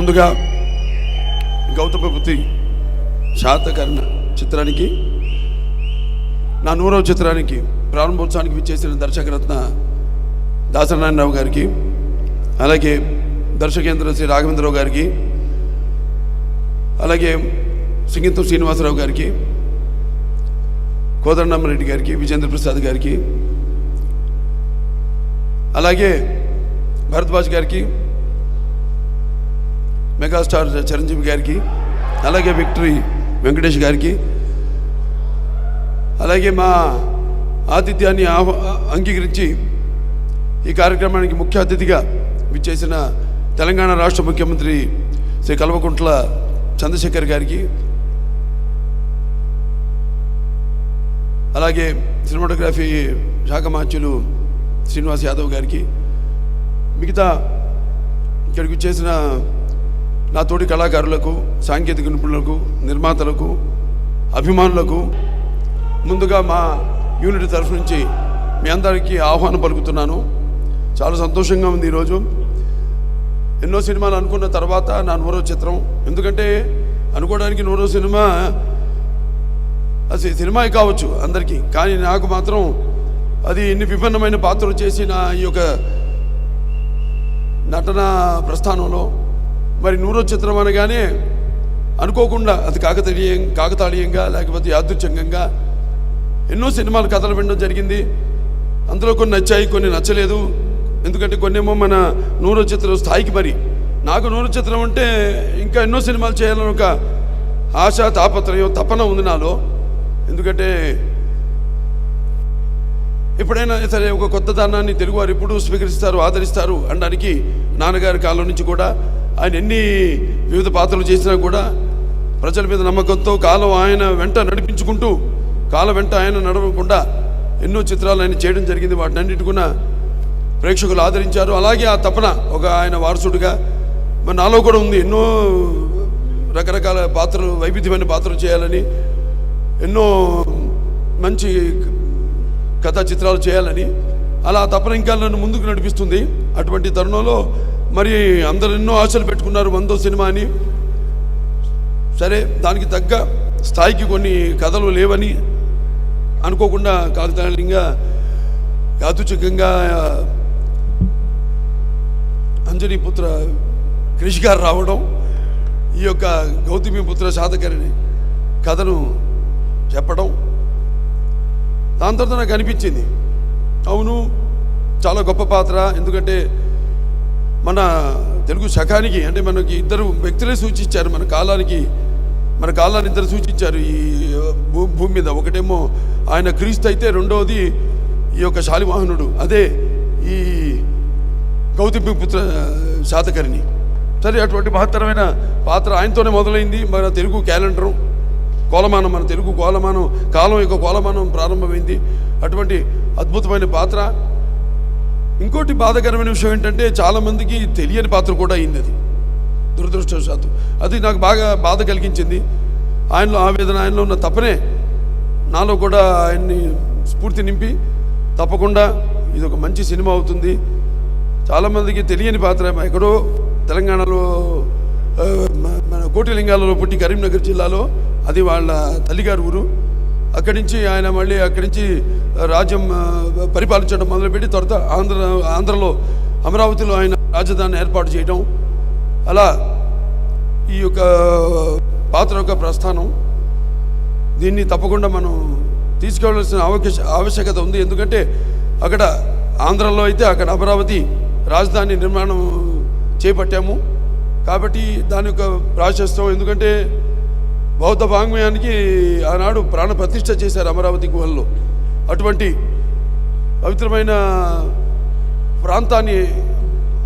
ముందుగా గౌతమపుత్రి శాతకర్ణ చిత్రానికి నా 100వ చిత్రానికి ప్రారంభోత్సవానికి విచ్చేసిన దర్శకరత్న దాసనారాయణరావు గారికి, అలాగే దర్శకేంద్ర శ్రీ రాఘవేంద్రరావు గారికి, అలాగే సింగీతం శ్రీనివాసరావు గారికి, కోదండరామరెడ్డి గారికి, విజేంద్ర ప్రసాద్ గారికి, అలాగే భరద్వాజ్ గారికి, మెగాస్టార్ చిరంజీవి గారికి, అలాగే విక్టరీ వెంకటేష్ గారికి, అలాగే మా ఆతిథ్యాన్ని అంగీకరించి ఈ కార్యక్రమానికి ముఖ్య అతిథిగా విచ్చేసిన తెలంగాణ రాష్ట్ర ముఖ్యమంత్రి శ్రీ కల్వకుంట్ల చంద్రశేఖర్ గారికి, అలాగే సినిమాటోగ్రఫీ శాఖ మార్చులు శ్రీనివాస్ యాదవ్ గారికి, మిగతా ఇక్కడికి వచ్చేసిన నా తోటి కళాకారులకు, సాంకేతిక నిపుణులకు, నిర్మాతలకు, అభిమానులకు ముందుగా మా యూనిట్ తరఫు నుంచి మీ అందరికీ ఆహ్వానం పలుకుతున్నాను. చాలా సంతోషంగా ఉంది ఈరోజు. ఎన్నో సినిమాలు అనుకున్న తర్వాత నా 100వ చిత్రం. ఎందుకంటే అనుకోవడానికి 100వ సినిమా అది సినిమా కావచ్చు అందరికీ, కానీ నాకు మాత్రం అది ఇన్ని విభిన్నమైన పాత్రలు చేసి నా ఈ యొక్క నటన ప్రస్థానంలో మరి 100వ చిత్రం అనగానే అనుకోకుండా అది కాకతాళీయంగా లేకపోతే యాదృచ్ఛికంగా ఎన్నో సినిమాలు కథలు వినడం జరిగింది. అందులో కొన్ని నచ్చాయి, కొన్ని నచ్చలేదు. ఎందుకంటే కొన్నేమో మన 100వ చిత్రం స్థాయికి, మరి నాకు 100వ చిత్రం అంటే ఇంకా ఎన్నో సినిమాలు చేయాలని ఒక ఆశ, తాపత్రయం, తపన ఉంది నాలో. ఎందుకంటే ఎప్పుడైనా సరే ఒక కొత్త దానాన్ని తెలుగువారు ఎప్పుడు స్వీకరిస్తారు, ఆదరిస్తారు అనడానికి నాన్నగారి కాలం నుంచి కూడా ఆయన ఎన్ని వివిధ పాత్రలు చేసినా కూడా ప్రజల మీద నమ్మకంతో కాలం ఆయన వెంట నడిపించుకుంటూ, కాలం వెంట ఆయన నడవకుండా ఎన్నో చిత్రాలు ఆయన చేయడం జరిగింది. వాటిని అన్నిటికున్న ప్రేక్షకులు ఆదరించారు. అలాగే ఆ తపన ఒక ఆయన వారసుడిగా మరి నాలో కూడా ఉంది. ఎన్నో రకరకాల పాత్రలు, వైవిధ్యమైన పాత్రలు చేయాలని, ఎన్నో మంచి కథా చిత్రాలు చేయాలని, అలా తపన ఇంకా నన్ను ముందుకు నడిపిస్తుంది. అటువంటి తరుణంలో మరి అందరూ ఎన్నో ఆశలు పెట్టుకున్నారు 100వ సినిమా అని. సరే, దానికి తగ్గ స్థాయికి కొన్ని కథలు లేవని అనుకోకుండా కాకతాళీయంగా యాదృచ్ఛికంగా అంజనీపుత్ర క్రిష్ గారు రావడం, ఈ యొక్క గౌతమిపుత్ర శాతకర్ణి కథను చెప్పడం, దాని తర్వాత నాకు అనిపించింది అవును చాలా గొప్ప పాత్ర. ఎందుకంటే మన తెలుగు శకానికి అంటే మనకి ఇద్దరు వ్యక్తులే సూచించారు, మన కాలాన్ని ఇద్దరు సూచించారు ఈ భూమి మీద. ఒకటేమో ఆయన క్రీస్తు అయితే, రెండవది ఈ యొక్క శాలివాహనుడు, అదే ఈ గౌతమిపుత్ర శాతకర్ణి. సరే, అటువంటి మహత్తరమైన పాత్ర ఆయనతోనే మొదలైంది. మన తెలుగు క్యాలెండరు కోలమానం, మన తెలుగు కోలమానం కాలం యొక్క కోలమానం ప్రారంభమైంది. అటువంటి అద్భుతమైన పాత్ర. ఇంకోటి బాధాకరమైన విషయం ఏంటంటే చాలామందికి తెలియని పాత్ర కూడా అయింది. అది దురదృష్టవశాత్తు అది నాకు బాగా బాధ కలిగించింది. ఆయనలో ఆవేదన, ఆయనలో ఉన్న తపనే నాలో కూడా ఆయన్ని స్ఫూర్తి నింపి తప్పకుండా ఇది ఒక మంచి సినిమా అవుతుంది. చాలామందికి తెలియని పాత్ర. ఎక్కడో తెలంగాణలో మన కోటిలింగాలలో పుట్టి కరీంనగర్ జిల్లాలో, అది వాళ్ళ తల్లిగారి ఊరు. అక్కడి నుంచి ఆయన మళ్ళీ అక్కడి నుంచి రాజ్యం పరిపాలించడం మొదలుపెట్టి తర్వాత ఆంధ్రలో అమరావతిలో ఆయన రాజధానిని ఏర్పాటు చేయడం, అలా ఈ యొక్క పాత్ర యొక్క ప్రస్థానం. దీన్ని తప్పకుండా మనం తీసుకెళ్లాల్సిన ఆవశ్యకత ఉంది. ఎందుకంటే అక్కడ ఆంధ్రలో అయితే అక్కడ అమరావతి రాజధాని నిర్మాణం చేపట్టాము కాబట్టి దాని యొక్క ప్రాశస్త్యం. ఎందుకంటే బౌద్ధ వాంగ్మయానికి ఆనాడు ప్రాణ ప్రతిష్ఠ చేశారు అమరావతి గుహల్లో. అటువంటి పవిత్రమైన ప్రాంతాన్ని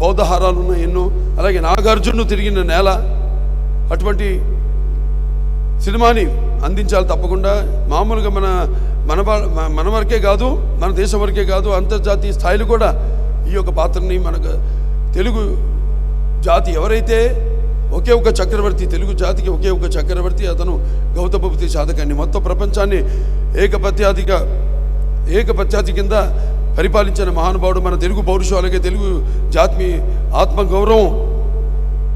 బౌద్ధహారాలు ఉన్నాయి ఎన్నో. అలాగే నాగార్జునుడు తిరిగిన నేల. అటువంటి సినిమాని అందించాలి తప్పకుండా. మామూలుగా మన వరకే కాదు, మన దేశం వరకే కాదు, అంతర్జాతీయ స్థాయిలో కూడా ఈ యొక్క పాత్రని మనకు తెలుగు జాతి ఎవరైతే ఒకే ఒక చక్రవర్తి, తెలుగు జాతికి ఒకే ఒక చక్రవర్తి, అతను గౌతమపుత్రి శాతకర్ణి. మొత్తం ప్రపంచాన్ని ఏకపత్యాది కింద పరిపాలించిన మహానుభావుడు మన తెలుగు పౌరుషం. అలాగే తెలుగు జాతి ఆత్మగౌరవం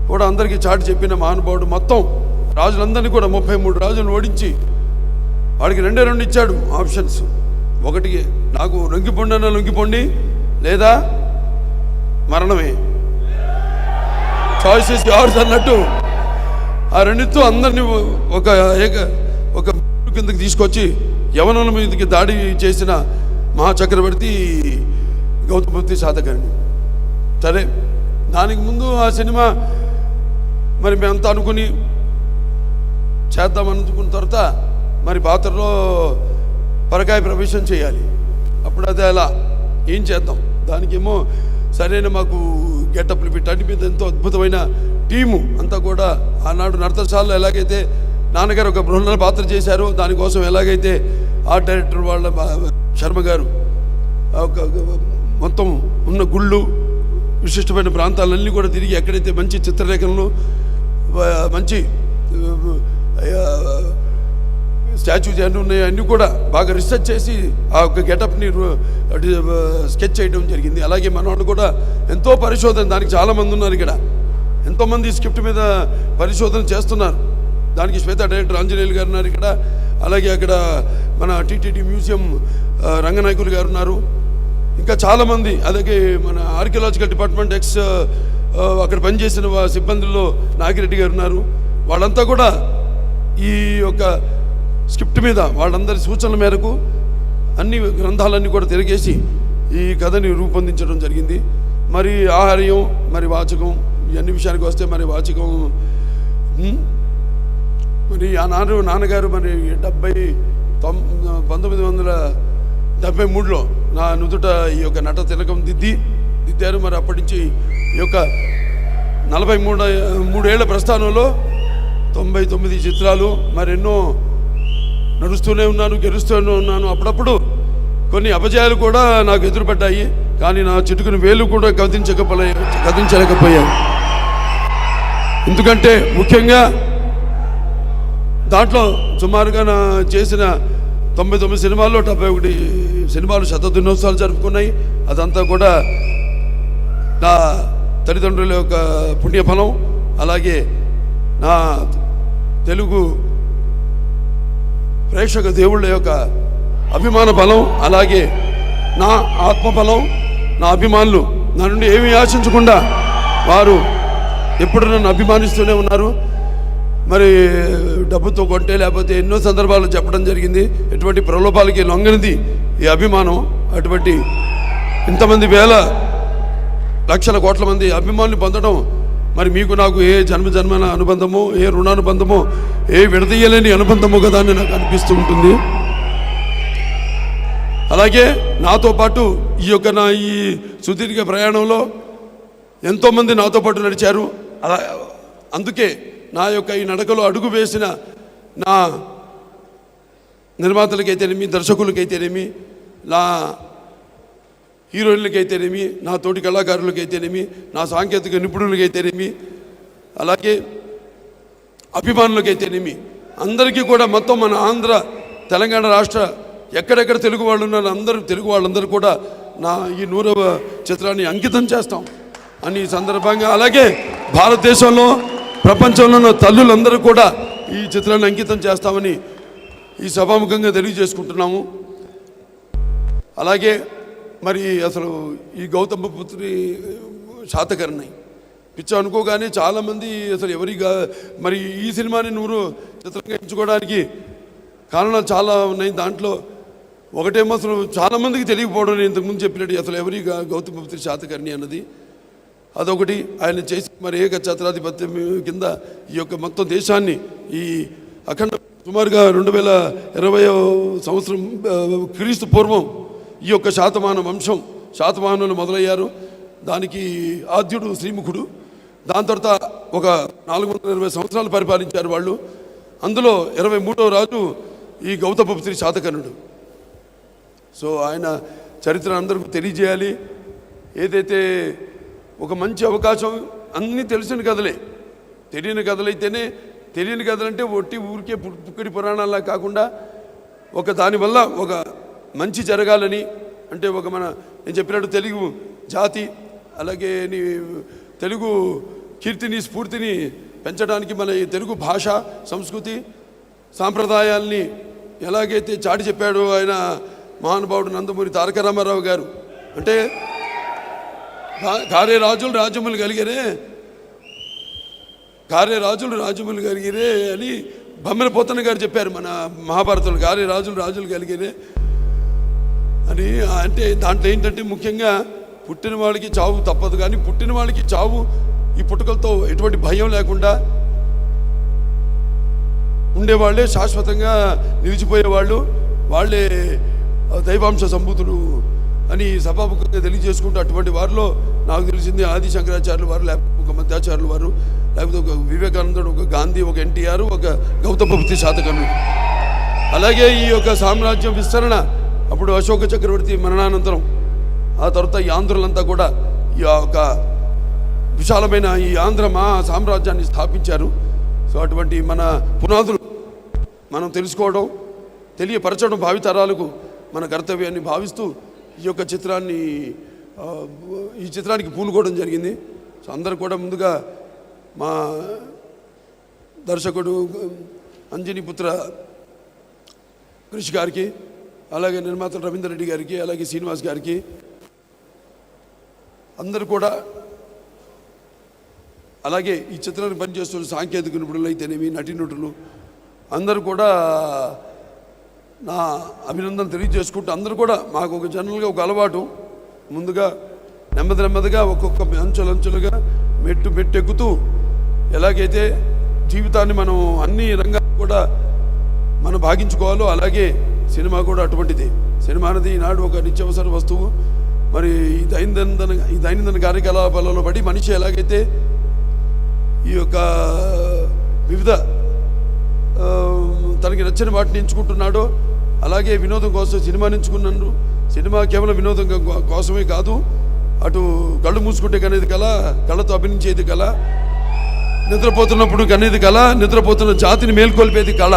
కూడా అందరికీ చాటి చెప్పిన మహానుభావుడు. మొత్తం రాజులందరినీ కూడా 33 రాజులను ఓడించి వాడికి 2 ఇచ్చాడు ఆప్షన్స్. ఒకటికి నాకు లొంగిపోండి అన్న లొంగిపోండి, లేదా మరణమే. చాయిసెస్ యోర్స్ అన్నట్టు ఆ రెండితో అందరినీ ఒక కిందకి తీసుకొచ్చి యవనుల మీదకి దాడి చేసిన మహాచక్రవర్తి గౌతమబుద్ధ శాతకర్ణి. సరే, దానికి ముందు ఆ సినిమా మరి మేమంతా అనుకుని చేద్దామనుకున్న తర్వాత మరి పాత్రలో పరకాయ ప్రవేశం చేయాలి. అప్పుడు అది అలా ఏం చేద్దాం, దానికేమో సరైన మాకు గెటప్లు పెట్టండి మీద ఎంతో అద్భుతమైన టీము అంతా కూడా. ఆనాడు నర్తనశాలలో ఎలాగైతే నాన్నగారు ఒక బృహన్న పాత్ర చేశారో దానికోసం ఎలాగైతే ఆర్ట్ డైరెక్టర్ వాళ్ళ శర్మ గారు మొత్తం ఉన్న గుళ్ళు విశిష్టమైన ప్రాంతాలన్నీ కూడా తిరిగి ఎక్కడైతే మంచి చిత్రలేఖనలు మంచి స్టాచ్యూస్ అన్నీ ఉన్నాయో అన్నీ కూడా బాగా రీసెర్చ్ చేసి ఆ యొక్క గెటప్ని స్కెచ్ చేయడం జరిగింది. అలాగే మనవాళ్ళు కూడా ఎంతో పరిశోధన, దానికి చాలామంది ఉన్నారు ఇక్కడ, ఎంతోమంది స్క్రిప్ట్ మీద పరిశోధన చేస్తున్నారు. దానికి శ్వేత డైరెక్టర్ ఆంజనేయులు గారు ఉన్నారు ఇక్కడ. అలాగే అక్కడ మన టీటీడీ మ్యూజియం రంగనాయకులు గారు ఉన్నారు. ఇంకా చాలామంది, అలాగే మన ఆర్కియలాజికల్ డిపార్ట్మెంట్ అక్కడ పనిచేసిన సిబ్బందుల్లో నాగిరెడ్డి గారు ఉన్నారు. వాళ్ళంతా కూడా ఈ యొక్క స్క్రిప్ట్ మీద వాళ్ళందరి సూచనల మేరకు అన్ని గ్రంథాలన్నీ కూడా తిరిగేసి ఈ కథని రూపొందించడం జరిగింది. మరి ఆహార్యం, మరి వాచకం, ఇవన్నీ విషయానికి వస్తే మరి వాచకం మరి ఆనాడు నాన్నగారు మరి 1973లో నా నుదుట ఈ యొక్క నట తిలకం దిద్దారు. మరి అప్పటి నుంచి ఈ యొక్క 43 ఏళ్ల ప్రస్థానంలో 99 చిత్రాలు, మరెన్నో నడుస్తూనే ఉన్నాను, గెలుస్తూనే ఉన్నాను. అప్పుడప్పుడు కొన్ని అపజయాలు కూడా నాకు ఎదురుపడ్డాయి, కానీ నా చిటుకుని వేలు కూడా కదించలేకపోయాను. ఎందుకంటే ముఖ్యంగా దాంట్లో సుమారుగా నా చేసిన 99 సినిమాల్లో 71 సినిమాలు శతదినోత్సవాలు జరుపుకున్నాయి. అదంతా కూడా నా తల్లిదండ్రుల యొక్క పుణ్యఫలం, అలాగే నా తెలుగు ప్రేక్షక దేవుళ్ళ యొక్క అభిమాన బలం, అలాగే నా ఆత్మబలం, నా అభిమానులు నా నుండి ఏమీ ఆశించకుండా వారు ఎప్పుడు నన్ను అభిమానిస్తూనే ఉన్నారు. మరి డబ్బుతో కొంటే లేకపోతే ఎన్నో సందర్భాలు చెప్పడం జరిగింది. ఎటువంటి ప్రలోభాలకి లొంగనిది ఈ అభిమానం. అటువంటి ఇంతమంది వేల లక్షల కోట్ల మంది అభిమానులు పొందడం మరి మీకు నాకు ఏ జన్మన అనుబంధమో, ఏ రుణానుబంధమో, ఏ విడదీయలేని అనుబంధమో కదా అని నాకు అనిపిస్తూ ఉంటుంది. అలాగే నాతో పాటు ఈ యొక్క నా ఈ సుదీర్ఘ ప్రయాణంలో ఎంతోమంది నాతో పాటు నడిచారు. అలా అందుకే నా యొక్క ఈ నడకలో అడుగు వేసిన నా నిర్మాతలకైతేనేమి, దర్శకులకైతేనేమి, నా హీరోయిన్లకైతేనేమి, నా తోటి కళాకారులకైతేనేమి, నా సాంకేతిక నిపుణులకైతేనేమి, అలాగే అభిమానులకైతేనేమి, అందరికీ కూడా మొత్తం మన ఆంధ్ర తెలంగాణ రాష్ట్ర ఎక్కడెక్కడ తెలుగు వాళ్ళు ఉన్నారు అందరూ తెలుగు వాళ్ళందరూ కూడా నా ఈ 100వ చిత్రాన్ని అంకితం చేస్తాం అని ఈ సందర్భంగా, అలాగే భారతదేశంలో ప్రపంచంలో ఉన్న తల్లులందరూ కూడా ఈ చిత్రాన్ని అంకితం చేస్తామని ఈ సభాముఖంగా తెలియజేసుకుంటున్నాము. అలాగే మరి అసలు ఈ గౌతమపుత్రి శాతకర్ణి పిచ్చ అనుకోగానే చాలామంది అసలు ఎవరిగా మరి ఈ సినిమాని 100 చిత్రంగా ఎంచుకోవడానికి కారణాలు చాలా ఉన్నాయి. దాంట్లో ఒకటేమో అసలు చాలామందికి తెలియకపోవడం, నేను ఇంతకుముందు చెప్పినట్టు అసలు ఎవరిగా గౌతమపుత్రి శాతకర్ణి అన్నది అదొకటి. ఆయన చేసి మరి ఏకఛత్రాధిపత్యం కింద ఈ యొక్క మొత్తం దేశాన్ని ఈ అఖండ సుమారుగా 2020వ సంవత్సరం క్రీస్తు పూర్వం ఈ యొక్క శాతవాహనులు మొదలయ్యారు. దానికి ఆద్యుడు శ్రీముఖుడు. దాని తర్వాత ఒక 420 సంవత్సరాలు పరిపాలించారు వాళ్ళు. అందులో 23వ రాజు ఈ గౌతమపుత్రి శాతకర్ణుడు. సో ఆయన చరిత్ర అందరికీ తెలియజేయాలి. ఏదైతే ఒక మంచి అవకాశం, అన్నీ తెలిసిన కథలే, తెలియని కథలైతేనే, తెలియని కథలంటే ఊరికే పుక్కడి పురాణాలా కాకుండా ఒక దానివల్ల ఒక మంచి జరగాలని, అంటే ఒక నేను చెప్పినట్టు తెలుగు జాతి, అలాగే తెలుగు కీర్తిని స్ఫూర్తిని పెంచడానికి మన ఈ తెలుగు భాష సంస్కృతి సాంప్రదాయాల్ని ఎలాగైతే చాటి చెప్పాడో ఆయన మహానుభావుడు నందమూరి తారక రామారావు గారు. అంటే కారే రాజులు రాజ్యములు కలిగిరే, కారే రాజులు రాజ్యములు కలిగిరే అని బొమ్మల పోతన్న గారు చెప్పారు మన మహాభారతంలో. కారే రాజులు రాజులు కలిగిరే అని. అంటే దాంట్లో ఏంటంటే ముఖ్యంగా పుట్టిన వాళ్ళకి చావు తప్పదు, కానీ పుట్టిన వాళ్ళకి చావు ఈ పుట్టుకలతో ఎటువంటి భయం లేకుండా ఉండేవాళ్ళే శాశ్వతంగా నిలిచిపోయేవాళ్ళు, వాళ్ళే దైవాంశ సంభూతులు అని సభాముఖంగా తెలియజేసుకుంటూ అటువంటి వారిలో నాకు తెలిసింది ఆది శంకరాచార్యులు వారు, లేకపోతే ఒక మధ్యాచార్యులు వారు, లేకపోతే ఒక వివేకానందుడు, ఒక గాంధీ, ఒక ఎన్టీఆర్, ఒక గౌతమ బుద్ధ శాతకర్ణుడు. అలాగే ఈ యొక్క సామ్రాజ్యం విస్తరణ అప్పుడు అశోక చక్రవర్తి మరణానంతరం ఆ తర్వాత ఈ ఆంధ్రులంతా కూడా ఈ యొక్క విశాలమైన ఈ ఆంధ్ర సామ్రాజ్యాన్ని స్థాపించారు. సో అటువంటి మన పునాదులు మనం తెలుసుకోవడం, తెలియపరచడం భావితరాలకు మన కర్తవ్యాన్ని భావిస్తూ ఈ యొక్క చిత్రానికి పూనుకోవడం జరిగింది. సో అందరూ కూడా ముందుగా మా దర్శకుడు అంజనీ పుత్ర క్రిష్ గారికి, అలాగే నిర్మాత రవీందర్ రెడ్డి గారికి, అలాగే శ్రీనివాస్ గారికి, అందరూ కూడా, అలాగే ఈ చిత్రాన్ని పనిచేస్తున్న సాంకేతిక నిపుణులు అయితేనేమి, నటీనటులు అందరూ కూడా నా అభినందన తెలియజేసుకుంటూ, అందరూ కూడా మాకు ఒక జనరల్గా ఒక అలవాటు, ముందుగా నెమ్మదిగా ఒక్కొక్క అంచులుగా మెట్టెక్కుతూ ఎలాగైతే జీవితాన్ని మనం అన్ని రంగాలు కూడా మనం భాగించుకోవాలో అలాగే సినిమా కూడా అటువంటిది. సినిమా అనేది ఈనాడు ఒక నిత్యావసర వస్తువు. మరి ఈ దైనందిన కార్యకలాపాలలో పడి మనిషి ఎలాగైతే ఈ యొక్క వివిధ తనకి నచ్చిన వాటిని ఎంచుకుంటున్నాడో అలాగే వినోదం కోసం సినిమాని ఎంచుకున్నాను. సినిమా కేవలం వినోదం కోసమే కాదు, అటు కళ్ళు మూసుకుంటే కనేది కళ, కళ్ళతో అభినయించేది కళ, నిద్రపోతున్నప్పుడు కనేది కళ, నిద్రపోతున్న జాతిని మేల్కొల్పేది కళ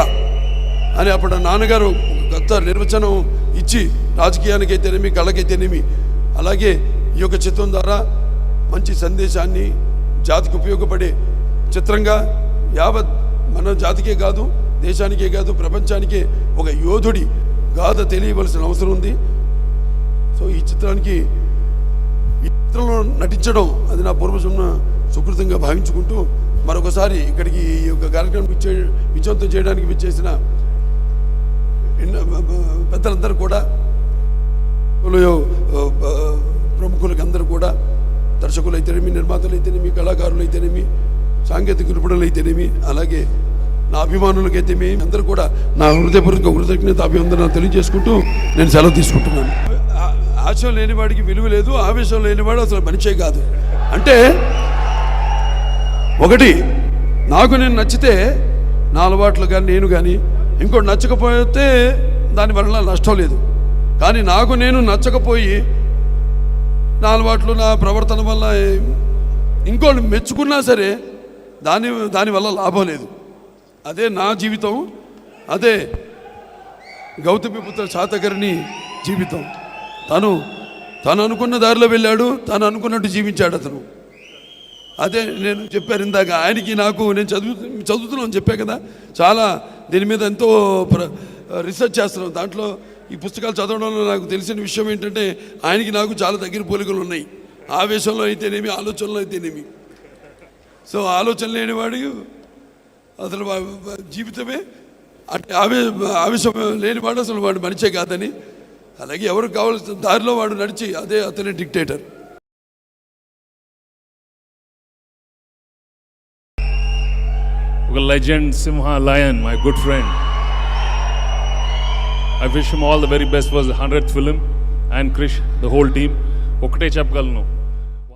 అని అప్పుడు నాన్నగారు కొత్త నిర్వచనం ఇచ్చి రాజకీయానికి అయితేనేమి కళకైతేనేమి, అలాగే ఈ యొక్క చిత్రం ద్వారా మంచి సందేశాన్ని జాతికి ఉపయోగపడే చిత్రంగా యావత్ మన జాతికే కాదు, దేశానికే కాదు, ప్రపంచానికే ఒక యోధుడి గాథ తెలియవలసిన అవసరం ఉంది. సో ఈ చిత్రంలో నటించడం అది నా పూర్వజన్మ సుకృతంగా భావించుకుంటూ మరొకసారి ఇక్కడికి ఈ యొక్క కార్యక్రమం విజయవంతం చేయడానికి విచ్చేసిన పెద్దలందరూ కూడా, ప్రముఖులకి అందరూ కూడా, దర్శకులు అయితేనేమి, నిర్మాతలు అయితేనేమి, కళాకారులు అయితేనేమి, సాంకేతిక నిపుణులు అయితేనేమి, అలాగే నా అభిమానులకైతేమి అందరూ కూడా నా హృదయపూర్వక కృతజ్ఞత అభివందనాలు తెలియజేసుకుంటూ నేను సెలవు తీసుకుంటున్నాను. ఆశయం లేనివాడికి విలువ లేదు, ఆవేశం లేనివాడు అసలు మనిషే కాదు. అంటే ఒకటి, నాకు నేను నచ్చితే నా అలవాట్లు కానీ నేను కానీ ఇంకోటి నచ్చకపోతే దానివల్ల నష్టం లేదు. కానీ నాకు నేను నచ్చకపోయి నా అలవాట్లు నా ప్రవర్తన వల్ల ఇంకోటి మెచ్చుకున్నా సరే దానివల్ల లాభం లేదు. అదే నా జీవితం, అదే గౌతమిపుత్ర శాతకర్ణి జీవితం. తను అనుకున్న దారిలో వెళ్ళాడు, తను అనుకున్నట్టు జీవించాడు అతను. అదే నేను చెప్పాను ఇందాక, ఆయనకి నాకు నేను చదువుతున్నాను చెప్పా కదా, చాలా దీని మీద ఎంతో రీసెర్చ్ చేస్తున్నాం. దాంట్లో ఈ పుస్తకాలు చదవడంలో నాకు తెలిసిన విషయం ఏంటంటే ఆయనకి నాకు చాలా దగ్గర పోలికలు ఉన్నాయి. ఆవేశంలో అయితేనేమి, ఆలోచనలో అయితేనేమి. సో ఆలోచన లేనివాడు అసలు జీవితమే అంటే ఆవేశం లేనివాడు అసలు వాడు మనిషే కాదని, అలాగే ఎవరికి కావాల్సిన దారిలో వాడు నడిచి అదే అతనే డిక్టేటర్. ఒక legend Simha lion, my good friend. I wish him all the very best for the 100th film and Krish, the whole team. ఒకటే చెప్పగలను,